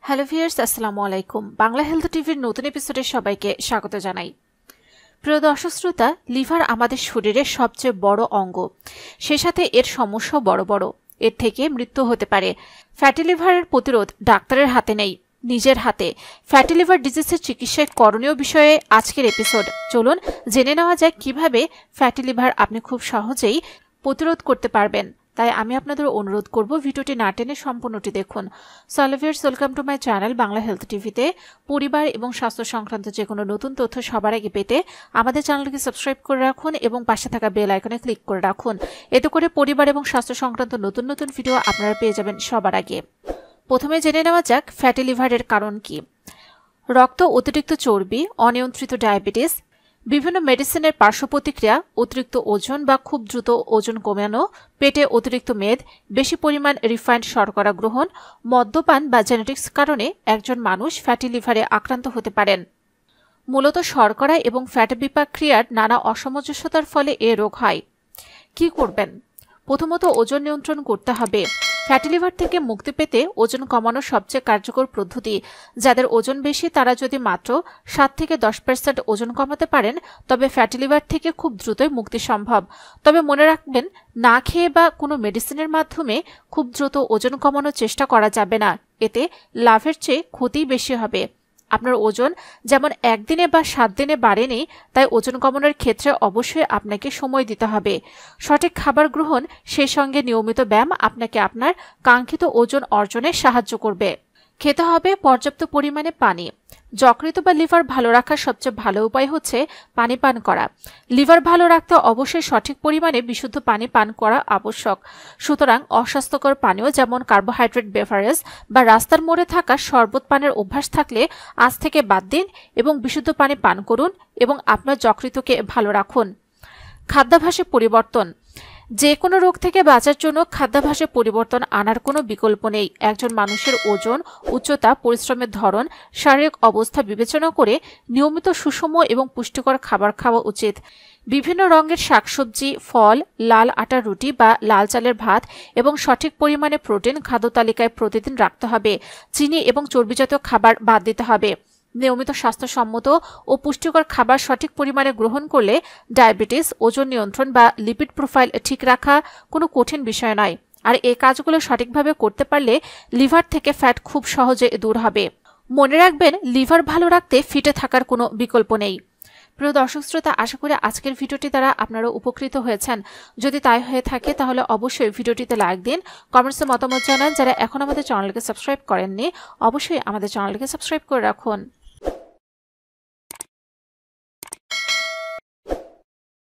Hello viewers, আসসালামু আলাইকুম। Bangla health টিভির নতুন এপিসোডে সবাইকে স্বাগত জানাই। প্রিয় দর্শক শ্রোতা, লিভার আমাদের শরীরের সবচেয়ে বড় অঙ্গ, সে সাথে এর সমস্যাও বড় বড়। এর থেকে মৃত্যু হতে পারে। ফ্যাটি লিভারের প্রতিরোধ ডাক্তারের হাতে নেই, নিজের হাতে। ফ্যাটি লিভার ডিজিজের চিকিৎসায় করণীয় বিষয়ে আজকের এপিসোড। চলুন জেনে নেওয়া যায় কিভাবে ফ্যাটি লিভার আপনি খুব সহজেই প্রতিরোধ করতে পারবেন। তাই আমি আপনাদের অনুরোধ করব ভিডিওটি না টেনে সম্পূর্ণটি দেখুন। So viewers, welcome to my channel Bangla health টিভিতে। পরিবার এবং স্বাস্থ্য সংক্রান্ত যে কোনো নতুন তথ্য সবার আগে পেতে আমাদের চ্যানেলকে সাবস্ক্রাইব করে রাখুন এবং পাশে থাকা বেল আইকনে ক্লিক করে রাখুন। এতে করে পরিবার এবং স্বাস্থ্য সংক্রান্ত নতুন নতুন ভিডিও আপনারা পেয়ে যাবেন সবার আগে। প্রথমে জেনে নেওয়া যাক ফ্যাটি লিভারের কারণ কি। রক্ত অতিরিক্ত চর্বি, অনিয়ন্ত্রিত ডায়াবেটিস, বিভিন্ন মেডিসিনের পার্শ্ব প্রতিক্রিয়া, অতিরিক্ত ওজন বা খুব দ্রুত ওজন কমানো, পেটে অতিরিক্ত মেদ, বেশি পরিমাণ রিফাইন্ড শর্করা গ্রহণ, মদ্যপান বা জেনেটিক্স কারণে একজন মানুষ ফ্যাটি লিভারে আক্রান্ত হতে পারেন। মূলত শর্করা এবং ফ্যাট বিপাক ক্রিয়ার নানা অসামঞ্জস্যতার ফলে এ রোগ হয়। কি করবেন? প্রথমত ওজন নিয়ন্ত্রণ করতে হবে। ফ্যাটি লিভার থেকে মুক্তি পেতে ওজন কমানোর সবচেয়ে কার্যকর পদ্ধতি। যাদের ওজন বেশি তারা যদি মাত্র 7 থেকে 10% ওজন কমাতে পারেন তবে ফ্যাটি লিভার থেকে খুব দ্রুতই মুক্তি সম্ভব। তবে মনে রাখবেন, না খেয়ে বা কোনো মেডিসিনের মাধ্যমে খুব দ্রুত ওজন কমানোর চেষ্টা করা যাবে না। এতে লাভের চেয়ে ক্ষতিই বেশি হবে। আপনার ওজন যেমন একদিনে বা 7 দিনে বাড়েনি, তাই ওজন কমানোর ক্ষেত্রে অবশ্যই আপনাকে সময় দিতে হবে। সঠিক খাবার গ্রহণ, সেই সঙ্গে নিয়মিত ব্যায়াম আপনাকে আপনার কাঙ্ক্ষিত ওজন অর্জনে সাহায্য করবে। খেতে হবে পর্যাপ্ত পরিমাণে পানি। যকৃৎ বা লিভার ভালো রাখার সবচেয়ে ভালো উপায় হচ্ছে পানি পান করা। লিভার ভালো রাখতে অবশ্যই সঠিক পরিমাণে বিশুদ্ধ পানি পান করা আবশ্যক। সুতরাং অস্বাস্থ্যকর পানীয় যেমন কার্বোহাইড্রেট বেভারেজ বা রাস্তার মোড়ে থাকা শরবত পানের অভ্যাস থাকলে আজ থেকে বাদ দিন এবং বিশুদ্ধ পানি পান করুন এবং আপনার যকৃৎকে ভালো রাখুন। খাদ্যাভ্যাসে পরিবর্তন। যে কোনো রোগ থেকে বাঁচার জন্য খাদ্যাভ্যাসে পরিবর্তন আনার কোনো বিকল্প নেই। একজন মানুষের ওজন, উচ্চতা, পরিশ্রমের ধরন, শারীরিক অবস্থা বিবেচনা করে নিয়মিত সুষম এবং পুষ্টিকর খাবার খাওয়া উচিত। বিভিন্ন রঙের শাকসবজি, ফল, লাল আটার রুটি বা লাল চালের ভাত এবং সঠিক পরিমাণে প্রোটিন খাদ্য তালিকায় প্রতিদিন রাখতে হবে। চিনি এবং চর্বিজাতীয় খাবার বাদ দিতে হবে। নিয়মিত স্বাস্থ্যসম্মত ও পুষ্টিকর খাবার সঠিক পরিমাণে গ্রহণ করলে ডায়াবেটিস, ওজন নিয়ন্ত্রণ বা লিপিড প্রোফাইল ঠিক রাখা কোনো কঠিন বিষয় নয়। আর এই কাজগুলো সঠিকভাবে করতে পারলে লিভার থেকে ফ্যাট খুব সহজে দূর হবে। মনে রাখবেন, লিভার ভালো রাখতে ফিটে থাকার কোনো বিকল্প নেই। প্রিয় দর্শক শ্রোতা, আশা করি আজকের ভিডিওটি দ্বারা আপনারা উপকৃত হয়েছেন। যদি তাই হয়ে থাকে তাহলে অবশ্যই ভিডিওটিতে লাইক দিন, কমেন্টসে মতামত জানান। যারা এখন আমাদের চ্যানেলকে সাবস্ক্রাইব করেননি অবশ্যই আমাদের চ্যানেলকে সাবস্ক্রাইব করে রাখুন।